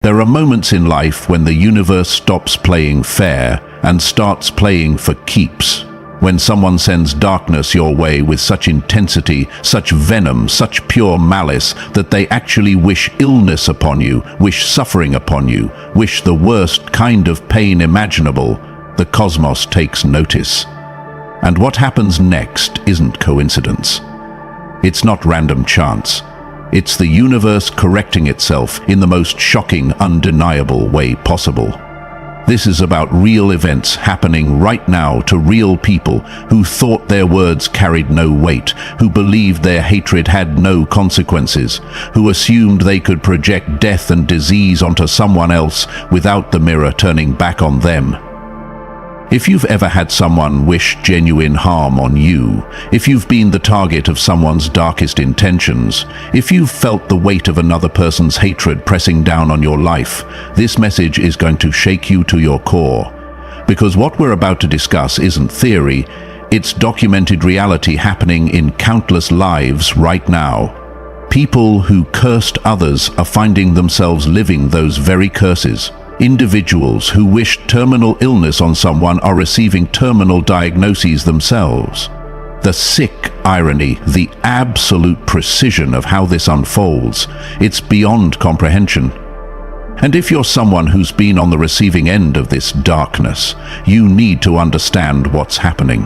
There are moments in life when the universe stops playing fair and starts playing for keeps. When someone sends darkness your way with such intensity, such venom, such pure malice, that they actually wish illness upon you, wish suffering upon you, wish the worst kind of pain imaginable, the cosmos takes notice. And what happens next isn't coincidence. It's not random chance. It's the universe correcting itself in the most shocking, undeniable way possible. This is about real events happening right now to real people who thought their words carried no weight, who believed their hatred had no consequences, who assumed they could project death and disease onto someone else without the mirror turning back on them. If you've ever had someone wish genuine harm on you, if you've been the target of someone's darkest intentions, if you've felt the weight of another person's hatred pressing down on your life, this message is going to shake you to your core. Because what we're about to discuss isn't theory, it's documented reality happening in countless lives right now. People who cursed others are finding themselves living those very curses. Individuals who wished terminal illness on someone are receiving terminal diagnoses themselves. The sick irony, the absolute precision of how this unfolds, it's beyond comprehension. And if you're someone who's been on the receiving end of this darkness, you need to understand what's happening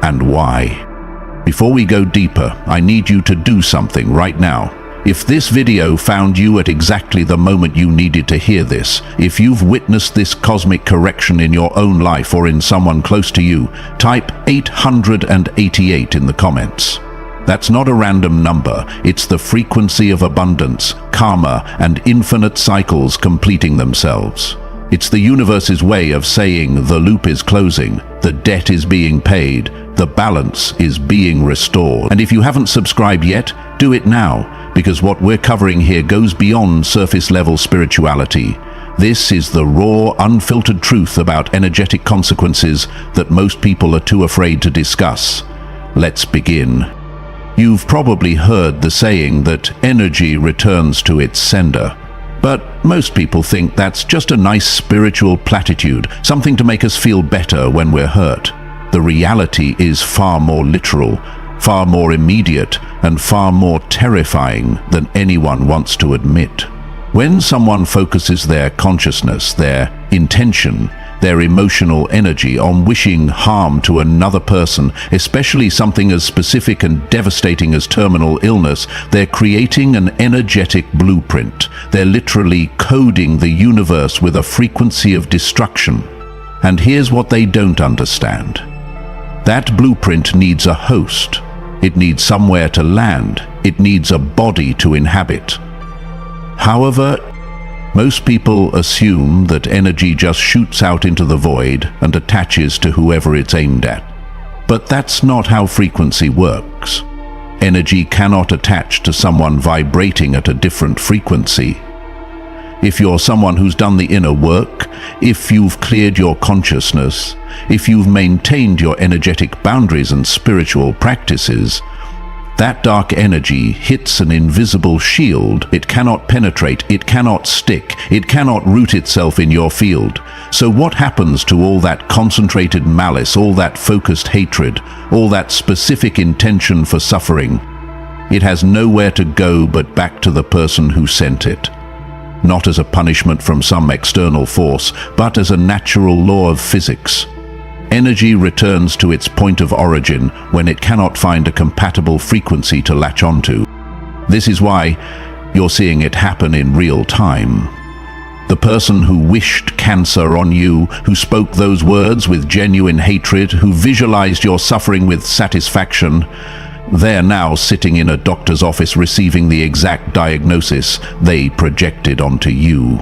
and why. Before we go deeper, I need you to do something right now. If this video found you at exactly the moment you needed to hear this, if you've witnessed this cosmic correction in your own life or in someone close to you, type 888 in the comments. That's not a random number, it's the frequency of abundance, karma, and infinite cycles completing themselves. It's the universe's way of saying the loop is closing, the debt is being paid, the balance is being restored. And if you haven't subscribed yet, do it now, because what we're covering here goes beyond surface-level spirituality. This is the raw, unfiltered truth about energetic consequences that most people are too afraid to discuss. Let's begin. You've probably heard the saying that energy returns to its sender. But most people think that's just a nice spiritual platitude, something to make us feel better when we're hurt. The reality is far more literal, far more immediate, and far more terrifying than anyone wants to admit. When someone focuses their consciousness, their intention, their emotional energy on wishing harm to another person, especially something as specific and devastating as terminal illness, they're creating an energetic blueprint. They're literally coding the universe with a frequency of destruction. And here's what they don't understand. That blueprint needs a host. It needs somewhere to land. It needs a body to inhabit. However, most people assume that energy just shoots out into the void and attaches to whoever it's aimed at. But that's not how frequency works. Energy cannot attach to someone vibrating at a different frequency. If you're someone who's done the inner work, if you've cleared your consciousness, if you've maintained your energetic boundaries and spiritual practices, that dark energy hits an invisible shield. It cannot penetrate, it cannot stick, it cannot root itself in your field. So what happens to all that concentrated malice, all that focused hatred, all that specific intention for suffering? It has nowhere to go but back to the person who sent it. Not as a punishment from some external force, but as a natural law of physics. Energy returns to its point of origin when it cannot find a compatible frequency to latch onto. This is why you're seeing it happen in real time. The person who wished cancer on you, who spoke those words with genuine hatred, who visualized your suffering with satisfaction, they're now sitting in a doctor's office receiving the exact diagnosis they projected onto you.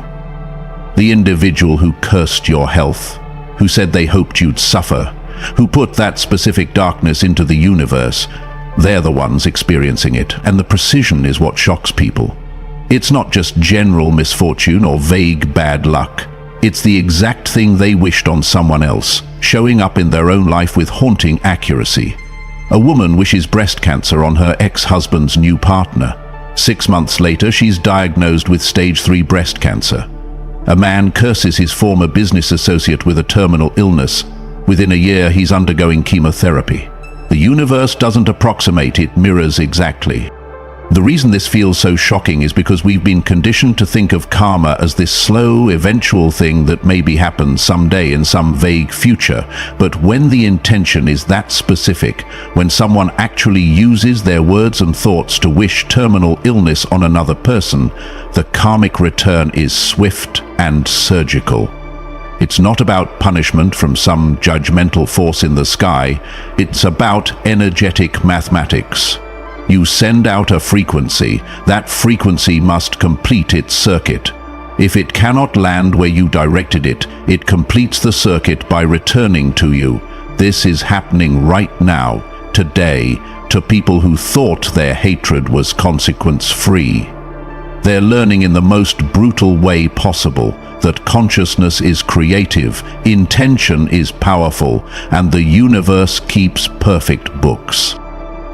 The individual who cursed your health, who said they hoped you'd suffer, who put that specific darkness into the universe, they're the ones experiencing it, and the precision is what shocks people. It's not just general misfortune or vague bad luck. It's the exact thing they wished on someone else, showing up in their own life with haunting accuracy. A woman wishes breast cancer on her ex-husband's new partner. 6 months later, she's diagnosed with stage 3 breast cancer. A man curses his former business associate with a terminal illness. Within a year, he's undergoing chemotherapy. The universe doesn't approximate, it mirrors exactly. The reason this feels so shocking is because we've been conditioned to think of karma as this slow, eventual thing that maybe happens someday in some vague future. But when the intention is that specific, when someone actually uses their words and thoughts to wish terminal illness on another person, the karmic return is swift and surgical. It's not about punishment from some judgmental force in the sky. It's about energetic mathematics. You send out a frequency. That frequency must complete its circuit. If it cannot land where you directed it, it completes the circuit by returning to you. This is happening right now, today, to people who thought their hatred was consequence-free. They're learning in the most brutal way possible that consciousness is creative, intention is powerful, and the universe keeps perfect books.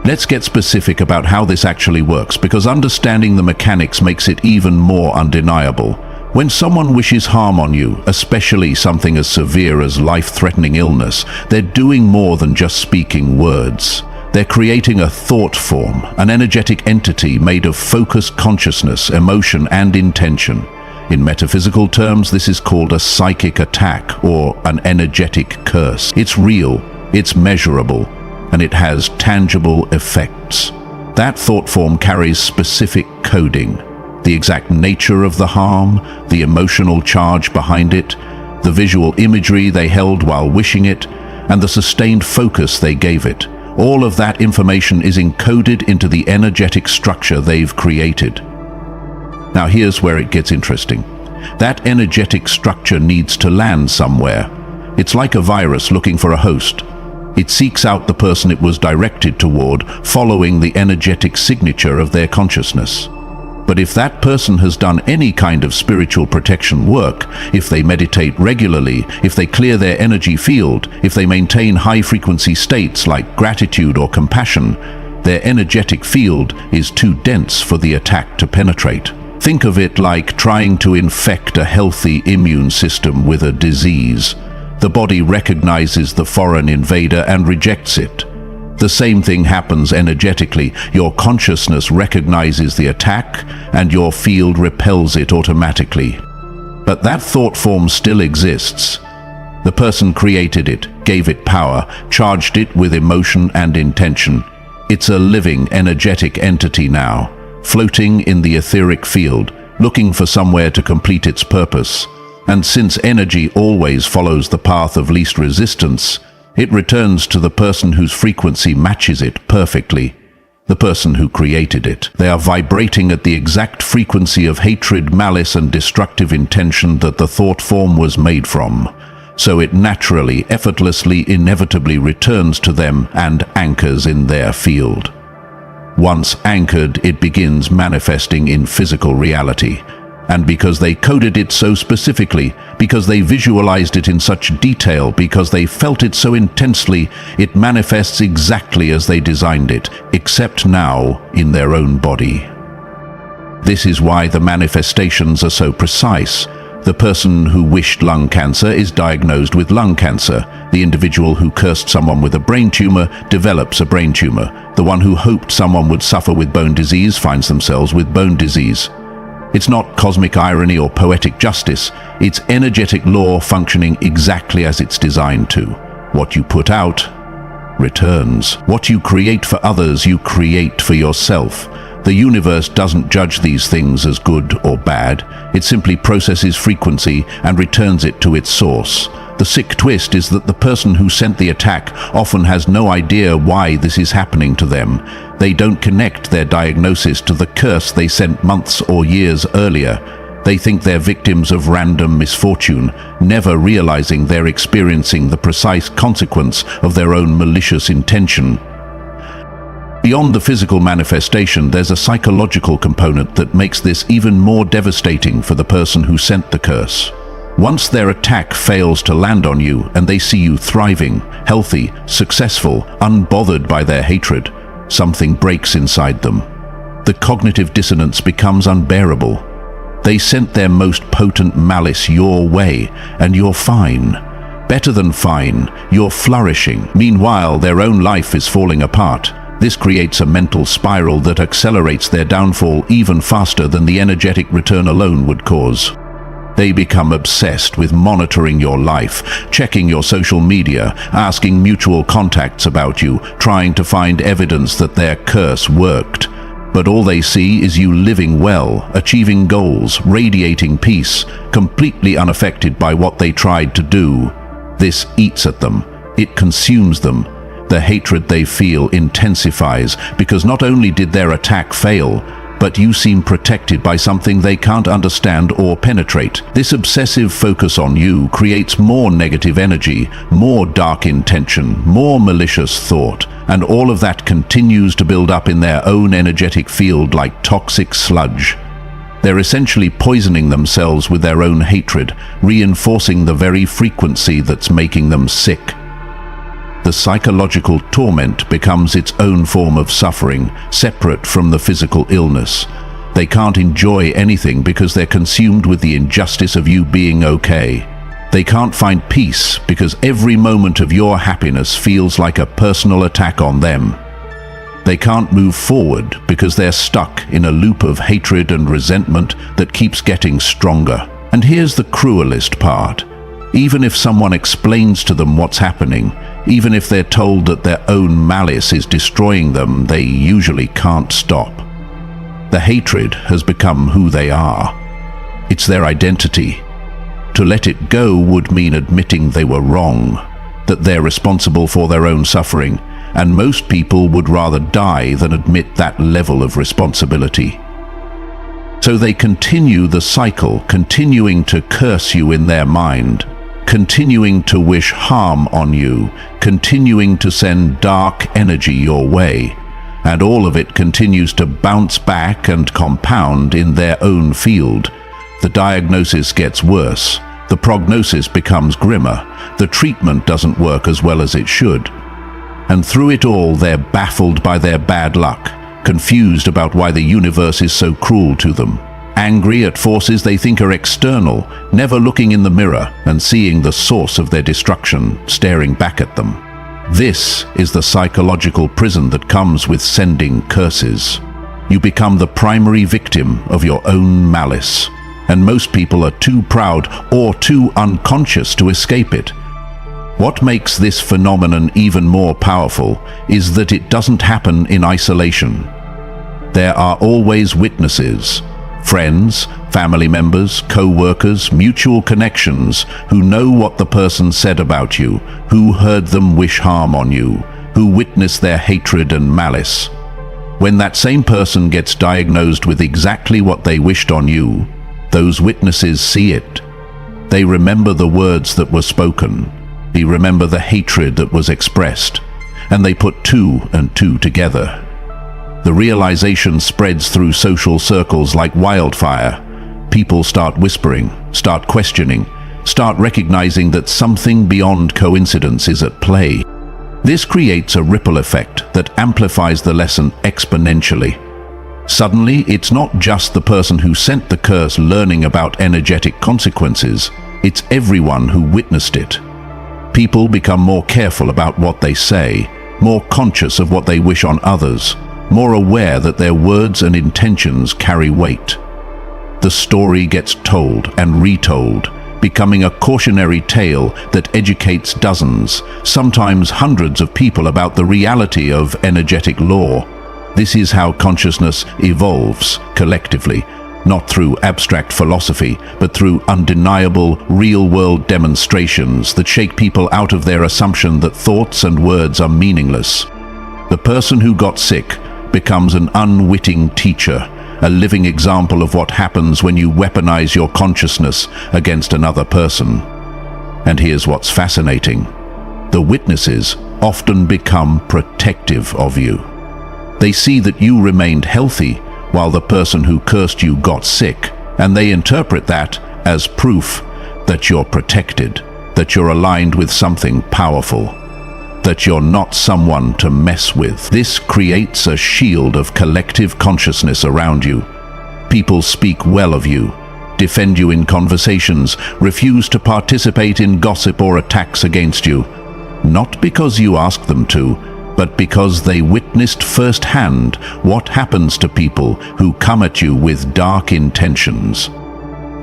Let's get specific about how this actually works, because understanding the mechanics makes it even more undeniable. When someone wishes harm on you, especially something as severe as life-threatening illness, they're doing more than just speaking words. They're creating a thought form, an energetic entity made of focused consciousness, emotion, and intention. In metaphysical terms, this is called a psychic attack or an energetic curse. It's real, it's measurable, and it has tangible effects. That thought form carries specific coding: the exact nature of the harm, the emotional charge behind it, the visual imagery they held while wishing it, and the sustained focus they gave it. All of that information is encoded into the energetic structure they've created. Now here's where it gets interesting. That energetic structure needs to land somewhere. It's like a virus looking for a host. It seeks out the person it was directed toward, following the energetic signature of their consciousness. But if that person has done any kind of spiritual protection work, if they meditate regularly, if they clear their energy field, if they maintain high-frequency states like gratitude or compassion, their energetic field is too dense for the attack to penetrate. Think of it like trying to infect a healthy immune system with a disease. The body recognizes the foreign invader and rejects it. The same thing happens energetically. Your consciousness recognizes the attack, and your field repels it automatically. But that thought form still exists. The person created it, gave it power, charged it with emotion and intention. It's a living, energetic entity now, floating in the etheric field, looking for somewhere to complete its purpose. And since energy always follows the path of least resistance, it returns to the person whose frequency matches it perfectly, the person who created it. They are vibrating at the exact frequency of hatred, malice, and destructive intention that the thought form was made from. So it naturally, effortlessly, inevitably returns to them and anchors in their field. Once anchored, it begins manifesting in physical reality. And because they coded it so specifically, because they visualized it in such detail, because they felt it so intensely, it manifests exactly as they designed it, except now in their own body. This is why the manifestations are so precise. The person who wished lung cancer is diagnosed with lung cancer. The individual who cursed someone with a brain tumor develops a brain tumor. The one who hoped someone would suffer with bone disease finds themselves with bone disease. It's not cosmic irony or poetic justice. It's energetic law functioning exactly as it's designed to. What you put out returns. What you create for others, you create for yourself. The universe doesn't judge these things as good or bad. It simply processes frequency and returns it to its source. The sick twist is that the person who sent the attack often has no idea why this is happening to them. They don't connect their diagnosis to the curse they sent months or years earlier. They think they're victims of random misfortune, never realizing they're experiencing the precise consequence of their own malicious intention. Beyond the physical manifestation, there's a psychological component that makes this even more devastating for the person who sent the curse. Once their attack fails to land on you and they see you thriving, healthy, successful, unbothered by their hatred, something breaks inside them. the cognitive dissonance becomes unbearable. They sent their most potent malice your way, and you're fine. Better than fine, you're flourishing. Meanwhile, their own life is falling apart. This creates a mental spiral that accelerates their downfall even faster than the energetic return alone would cause. They become obsessed with monitoring your life, checking your social media, asking mutual contacts about you, trying to find evidence that their curse worked. But all they see is you living well, achieving goals, radiating peace, completely unaffected by what they tried to do. This eats at them. It consumes them. The hatred they feel intensifies because not only did their attack fail, but you seem protected by something they can't understand or penetrate. This obsessive focus on you creates more negative energy, more dark intention, more malicious thought, and all of that continues to build up in their own energetic field like toxic sludge. They're essentially poisoning themselves with their own hatred, reinforcing the very frequency that's making them sick. The psychological torment becomes its own form of suffering, separate from the physical illness. They can't enjoy anything because they're consumed with the injustice of you being okay. They can't find peace because every moment of your happiness feels like a personal attack on them. They can't move forward because they're stuck in a loop of hatred and resentment that keeps getting stronger. And here's the cruelest part. Even if someone explains to them what's happening, even if they're told that their own malice is destroying them, they usually can't stop. The hatred has become who they are. It's their identity. To let it go would mean admitting they were wrong, that they're responsible for their own suffering, and most people would rather die than admit that level of responsibility. So they continue the cycle, continuing to curse you in their mind, continuing to wish harm on you, continuing to send dark energy your way, and all of it continues to bounce back and compound in their own field. The diagnosis gets worse, the prognosis becomes grimmer, the treatment doesn't work as well as it should. And through it all, they're baffled by their bad luck, confused about why the universe is so cruel to them, angry at forces they think are external, never looking in the mirror and seeing the source of their destruction staring back at them. This is the psychological prison that comes with sending curses. You become the primary victim of your own malice, and most people are too proud or too unconscious to escape it. What makes this phenomenon even more powerful is that it doesn't happen in isolation. There are always witnesses, friends, family members, co-workers, mutual connections who know what the person said about you, who heard them wish harm on you, who witnessed their hatred and malice. When that same person gets diagnosed with exactly what they wished on you, those witnesses see it. They remember the words that were spoken. They remember the hatred that was expressed, and they put two and two together. The realization spreads through social circles like wildfire. People start whispering, start questioning, start recognizing that something beyond coincidence is at play. This creates a ripple effect that amplifies the lesson exponentially. Suddenly, it's not just the person who sent the curse learning about energetic consequences, it's everyone who witnessed it. People become more careful about what they say, more conscious of what they wish on others, more aware that their words and intentions carry weight. The story gets told and retold, becoming a cautionary tale that educates dozens, sometimes hundreds of people about the reality of energetic law. This is how consciousness evolves collectively, not through abstract philosophy, but through undeniable, real-world demonstrations that shake people out of their assumption that thoughts and words are meaningless. The person who got sick becomes an unwitting teacher, a living example of what happens when you weaponize your consciousness against another person. And here's what's fascinating. The witnesses often become protective of you. They see that you remained healthy while the person who cursed you got sick, and they interpret that as proof that you're protected, that you're aligned with something powerful. that you're not someone to mess with. This creates a shield of collective consciousness around you. People speak well of you, defend you in conversations, refuse to participate in gossip or attacks against you, not because you ask them to, but because they witnessed firsthand what happens to people who come at you with dark intentions.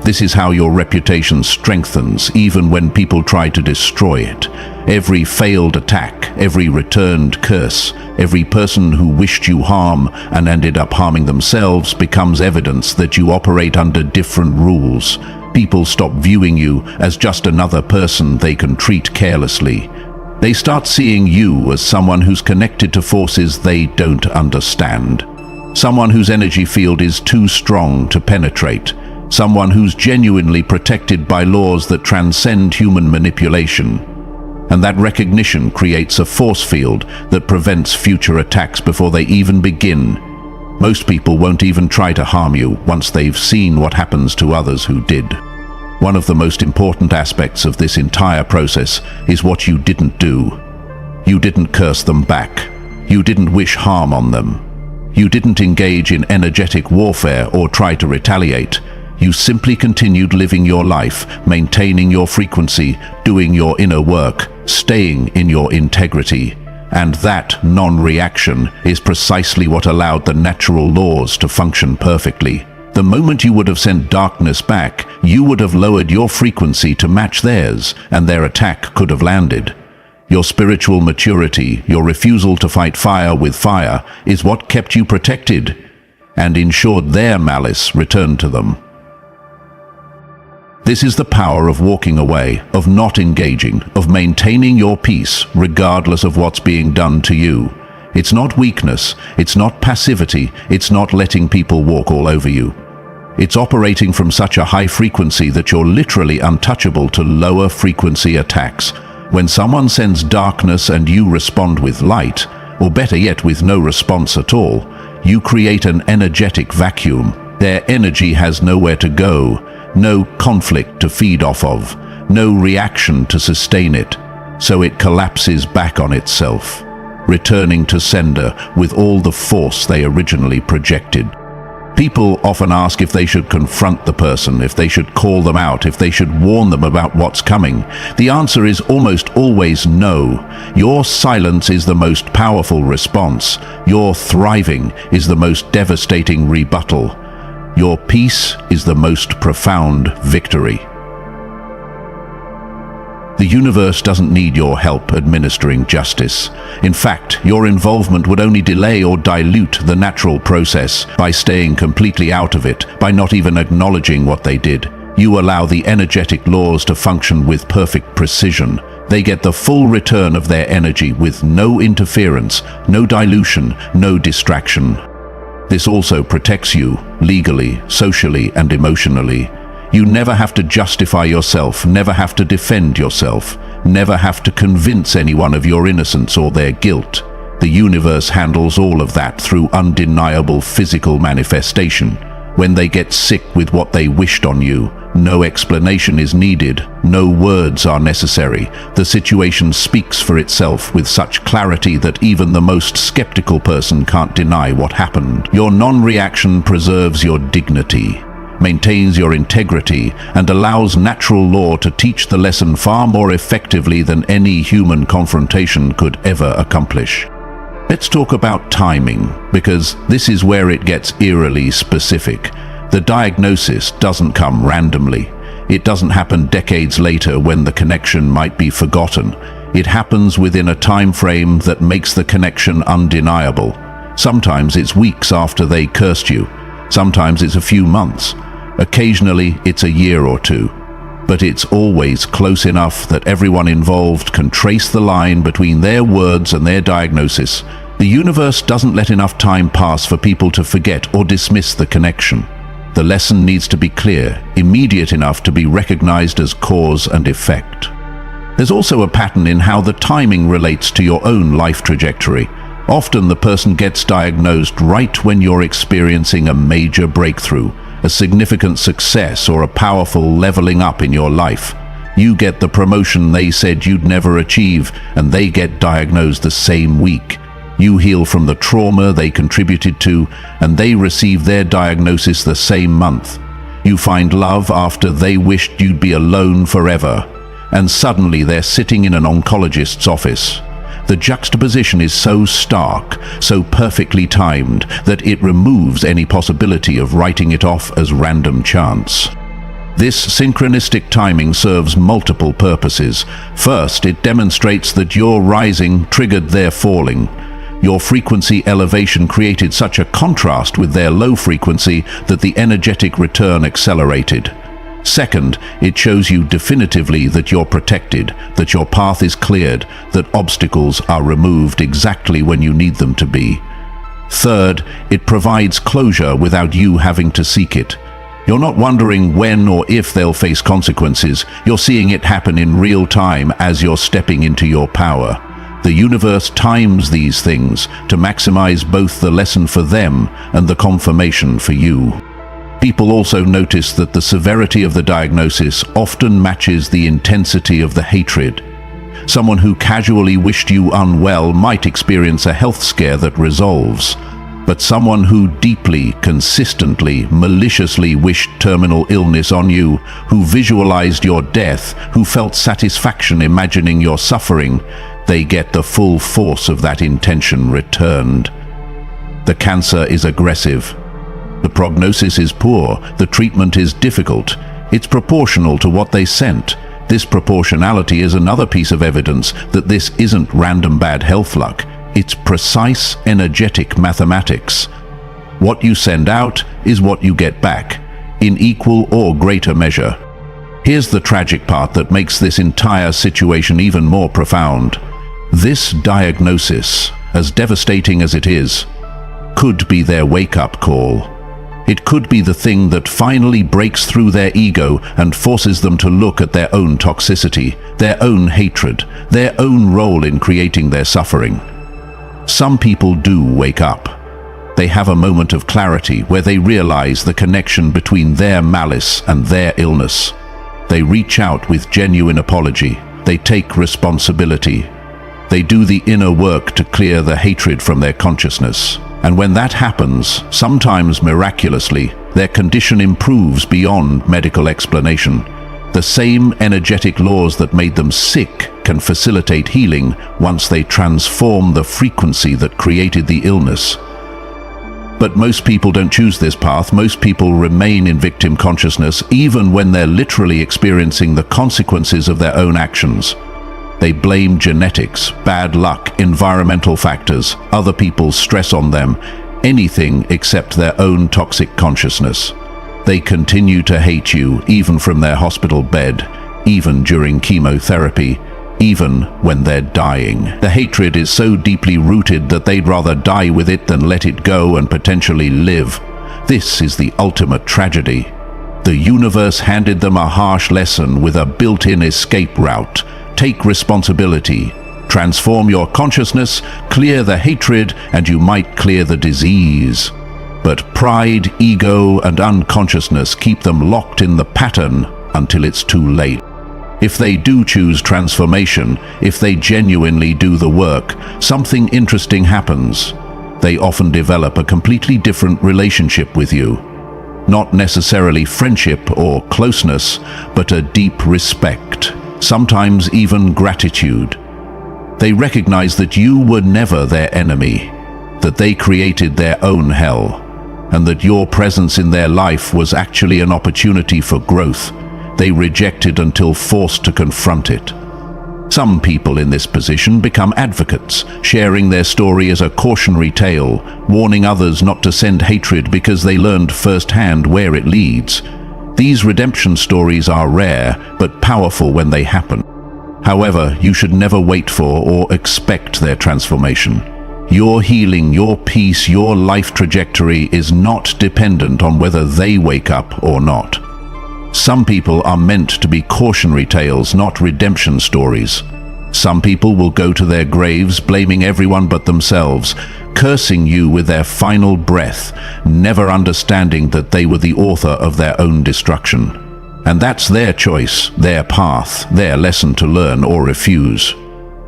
This is how your reputation strengthens even when people try to destroy it. Every failed attack, every returned curse, every person who wished you harm and ended up harming themselves becomes evidence that you operate under different rules. People stop viewing you as just another person they can treat carelessly. They start seeing you as someone who's connected to forces they don't understand. Someone whose energy field is too strong to penetrate. Someone who's genuinely protected by laws that transcend human manipulation. And that recognition creates a force field that prevents future attacks before they even begin. Most people won't even try to harm you once they've seen what happens to others who did. One of the most important aspects of this entire process is what you didn't do. You didn't curse them back. You didn't wish harm on them. You didn't engage in energetic warfare or try to retaliate. You simply continued living your life, maintaining your frequency, doing your inner work, staying in your integrity. And that non-reaction is precisely what allowed the natural laws to function perfectly. The moment you would have sent darkness back, you would have lowered your frequency to match theirs, and their attack could have landed. Your spiritual maturity, your refusal to fight fire with fire, is what kept you protected and ensured their malice returned to them. This is the power of walking away, of not engaging, of maintaining your peace regardless of what's being done to you. It's not weakness, it's not passivity, it's not letting people walk all over you. It's operating from such a high frequency that you're literally untouchable to lower frequency attacks. When someone sends darkness and you respond with light, or better yet with no response at all, you create an energetic vacuum. Their energy has nowhere to go, no conflict to feed off of, no reaction to sustain it, so it collapses back on itself, returning to sender with all the force they originally projected. People often ask if they should confront the person, if they should call them out, if they should warn them about what's coming. The answer is almost always no. Your silence is the most powerful response. Your thriving is the most devastating rebuttal. Your peace is the most profound victory. The universe doesn't need your help administering justice. In fact, your involvement would only delay or dilute the natural process by staying completely out of it, by not even acknowledging what they did. You allow the energetic laws to function with perfect precision. They get the full return of their energy with no interference, no dilution, no distraction. This also protects you, legally, socially, and emotionally. You never have to justify yourself, never have to defend yourself, never have to convince anyone of your innocence or their guilt. The universe handles all of that through undeniable physical manifestation. When they get sick with what they wished on you, no explanation is needed, no words are necessary. The situation speaks for itself with such clarity that even the most skeptical person can't deny what happened. Your non-reaction preserves your dignity, maintains your integrity, and allows natural law to teach the lesson far more effectively than any human confrontation could ever accomplish. Let's talk about timing, because this is where it gets eerily specific. The diagnosis doesn't come randomly. It doesn't happen decades later when the connection might be forgotten. It happens within a time frame that makes the connection undeniable. Sometimes it's weeks after they cursed you. Sometimes it's a few months. Occasionally it's a year or two. But it's always close enough that everyone involved can trace the line between their words and their diagnosis. The universe doesn't let enough time pass for people to forget or dismiss the connection. The lesson needs to be clear, immediate enough to be recognized as cause and effect. There's also a pattern in how the timing relates to your own life trajectory. Often the person gets diagnosed right when you're experiencing a major breakthrough, a significant success, or a powerful leveling up in your life. You get the promotion they said you'd never achieve, and they get diagnosed the same week. You heal from the trauma they contributed to, and they receive their diagnosis the same month. You find love after they wished you'd be alone forever, and suddenly they're sitting in an oncologist's office. The juxtaposition is so stark, so perfectly timed, that it removes any possibility of writing it off as random chance. This synchronistic timing serves multiple purposes. First, it demonstrates that your rising triggered their falling. Your frequency elevation created such a contrast with their low frequency that the energetic return accelerated. Second, it shows you definitively that you're protected, that your path is cleared, that obstacles are removed exactly when you need them to be. Third, it provides closure without you having to seek it. You're not wondering when or if they'll face consequences. You're seeing it happen in real time as you're stepping into your power. The universe times these things to maximize both the lesson for them and the confirmation for you. People also notice that the severity of the diagnosis often matches the intensity of the hatred. Someone who casually wished you unwell might experience a health scare that resolves, but someone who deeply, consistently, maliciously wished terminal illness on you, who visualized your death, who felt satisfaction imagining your suffering, they get the full force of that intention returned. The cancer is aggressive. The prognosis is poor. The treatment is difficult. It's proportional to what they sent. This proportionality is another piece of evidence that this isn't random bad health luck. It's precise, energetic mathematics. What you send out is what you get back, in equal or greater measure. Here's the tragic part that makes this entire situation even more profound. This diagnosis, as devastating as it is, could be their wake-up call. It could be the thing that finally breaks through their ego and forces them to look at their own toxicity, their own hatred, their own role in creating their suffering. Some people do wake up. They have a moment of clarity where they realize the connection between their malice and their illness. They reach out with genuine apology. They take responsibility. They do the inner work to clear the hatred from their consciousness. And when that happens, sometimes miraculously, their condition improves beyond medical explanation. The same energetic laws that made them sick can facilitate healing once they transform the frequency that created the illness. But most people don't choose this path. Most people remain in victim consciousness even when they're literally experiencing the consequences of their own actions. They blame genetics, bad luck, environmental factors, other people's stress on them, anything except their own toxic consciousness. They continue to hate you even from their hospital bed, even during chemotherapy, even when they're dying. The hatred is so deeply rooted that they'd rather die with it than let it go and potentially live. This is the ultimate tragedy. The universe handed them a harsh lesson with a built-in escape route. Take responsibility. Transform your consciousness, clear the hatred, and you might clear the disease. But pride, ego, and unconsciousness keep them locked in the pattern until it's too late. If they do choose transformation, if they genuinely do the work, something interesting happens. They often develop a completely different relationship with you. Not necessarily friendship or closeness, but a deep respect. Sometimes even gratitude. They recognize that you were never their enemy, that they created their own hell, and that your presence in their life was actually an opportunity for growth. They rejected until forced to confront it. Some people in this position become advocates, sharing their story as a cautionary tale, warning others not to send hatred because they learned firsthand where it leads. These redemption stories are rare, but powerful when they happen. However, you should never wait for or expect their transformation. Your healing, your peace, your life trajectory is not dependent on whether they wake up or not. Some people are meant to be cautionary tales, not redemption stories. Some people will go to their graves blaming everyone but themselves, cursing you with their final breath, never understanding that they were the author of their own destruction. And that's their choice, their path, their lesson to learn or refuse.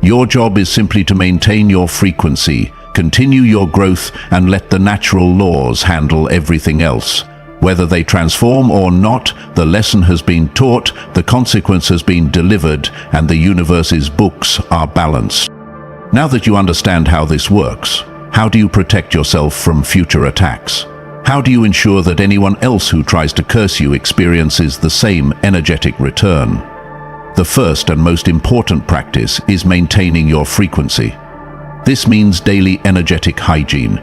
Your job is simply to maintain your frequency, continue your growth, and let the natural laws handle everything else. Whether they transform or not, the lesson has been taught, the consequence has been delivered, and the universe's books are balanced. Now that you understand how this works, how do you protect yourself from future attacks? How do you ensure that anyone else who tries to curse you experiences the same energetic return? The first and most important practice is maintaining your frequency. This means daily energetic hygiene,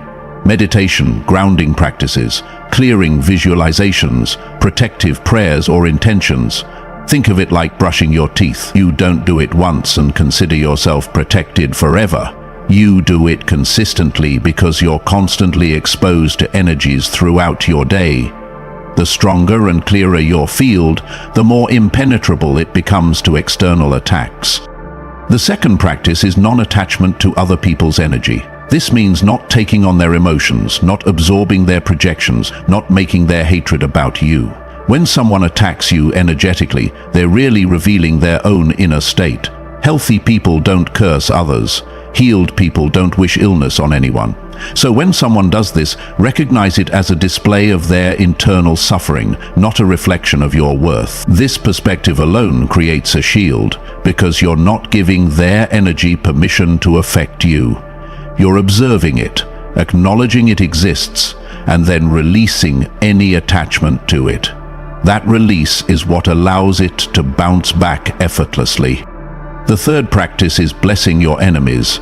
meditation, grounding practices, clearing visualizations, protective prayers or intentions. Think of it like brushing your teeth. You don't do it once and consider yourself protected forever. You do it consistently because you're constantly exposed to energies throughout your day. The stronger and clearer your field, the more impenetrable it becomes to external attacks. The second practice is non-attachment to other people's energy. This means not taking on their emotions, not absorbing their projections, not making their hatred about you. When someone attacks you energetically, they're really revealing their own inner state. Healthy people don't curse others. Healed people don't wish illness on anyone. So when someone does this, recognize it as a display of their internal suffering, not a reflection of your worth. This perspective alone creates a shield, because you're not giving their energy permission to affect you. You're observing it, acknowledging it exists, and then releasing any attachment to it. That release is what allows it to bounce back effortlessly. The third practice is blessing your enemies.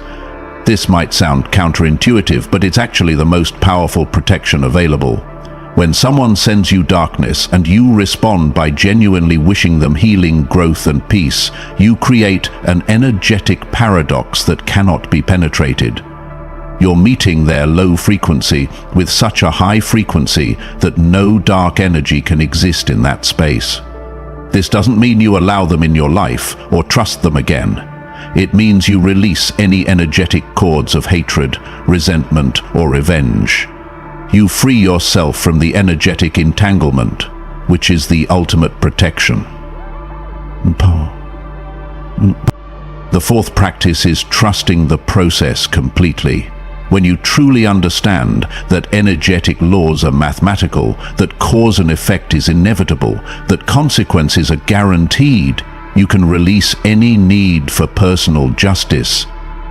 This might sound counterintuitive, but it's actually the most powerful protection available. When someone sends you darkness and you respond by genuinely wishing them healing, growth, and peace, you create an energetic paradox that cannot be penetrated. You're meeting their low frequency with such a high frequency that no dark energy can exist in that space. This doesn't mean you allow them in your life or trust them again. It means you release any energetic cords of hatred, resentment, or revenge. You free yourself from the energetic entanglement, which is the ultimate protection. The fourth practice is trusting the process completely. When you truly understand that energetic laws are mathematical, that cause and effect is inevitable, that consequences are guaranteed, you can release any need for personal justice.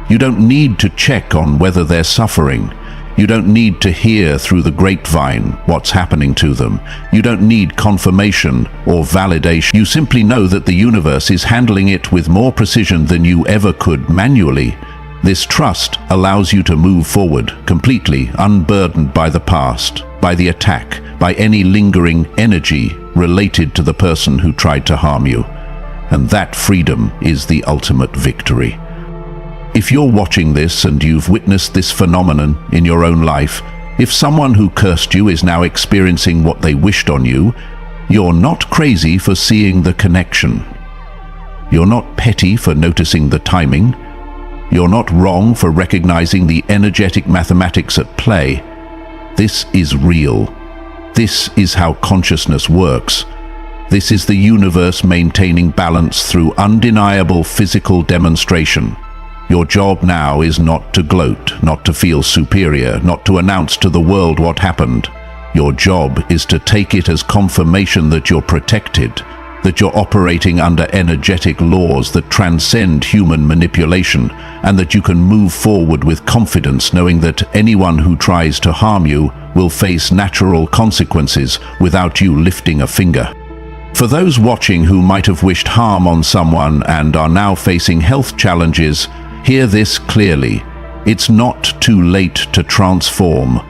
You don't need to check on whether they're suffering. You don't need to hear through the grapevine what's happening to them. You don't need confirmation or validation. You simply know that the universe is handling it with more precision than you ever could manually. This trust allows you to move forward, completely unburdened by the past, by the attack, by any lingering energy related to the person who tried to harm you. And that freedom is the ultimate victory. If you're watching this and you've witnessed this phenomenon in your own life, if someone who cursed you is now experiencing what they wished on you, you're not crazy for seeing the connection. You're not petty for noticing the timing. You're not wrong for recognizing the energetic mathematics at play. This is real. This is how consciousness works. This is the universe maintaining balance through undeniable physical demonstration. Your job now is not to gloat, not to feel superior, not to announce to the world what happened. Your job is to take it as confirmation that you're protected, that you're operating under energetic laws that transcend human manipulation, and that you can move forward with confidence knowing that anyone who tries to harm you will face natural consequences without you lifting a finger. For those watching who might have wished harm on someone and are now facing health challenges, hear this clearly. It's not too late to transform.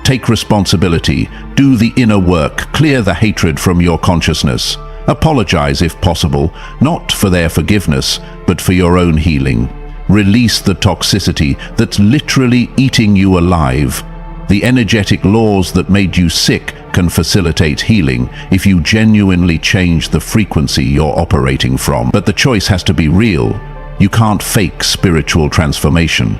Take responsibility, do the inner work, clear the hatred from your consciousness. Apologize if possible, not for their forgiveness, but for your own healing. Release the toxicity that's literally eating you alive. The energetic laws that made you sick can facilitate healing if you genuinely change the frequency you're operating from. But the choice has to be real. You can't fake spiritual transformation.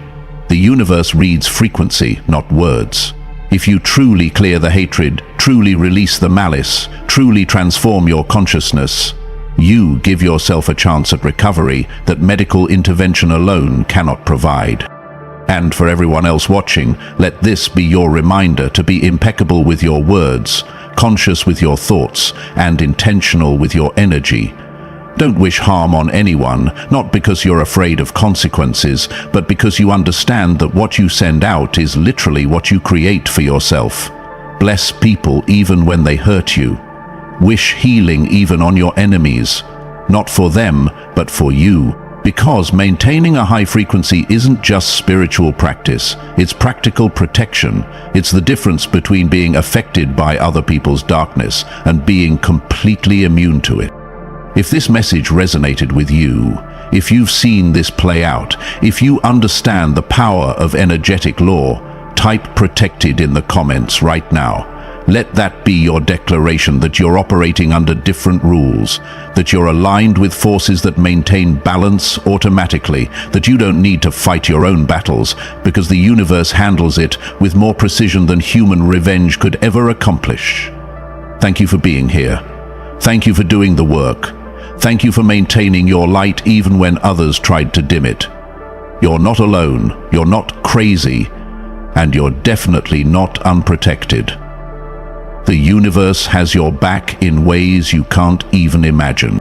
The universe reads frequency, not words. If you truly clear the hatred, truly release the malice, truly transform your consciousness, you give yourself a chance at recovery that medical intervention alone cannot provide. And for everyone else watching, let this be your reminder to be impeccable with your words, conscious with your thoughts, and intentional with your energy. Don't wish harm on anyone, not because you're afraid of consequences, but because you understand that what you send out is literally what you create for yourself. Bless people even when they hurt you. Wish healing even on your enemies, not for them, but for you. Because maintaining a high frequency isn't just spiritual practice, it's practical protection. It's the difference between being affected by other people's darkness and being completely immune to it. If this message resonated with you, if you've seen this play out, if you understand the power of energetic law, type protected in the comments right now. Let that be your declaration that you're operating under different rules, that you're aligned with forces that maintain balance automatically, that you don't need to fight your own battles because the universe handles it with more precision than human revenge could ever accomplish. Thank you for being here. Thank you for doing the work. Thank you for maintaining your light even when others tried to dim it. You're not alone, you're not crazy, and you're definitely not unprotected. The universe has your back in ways you can't even imagine.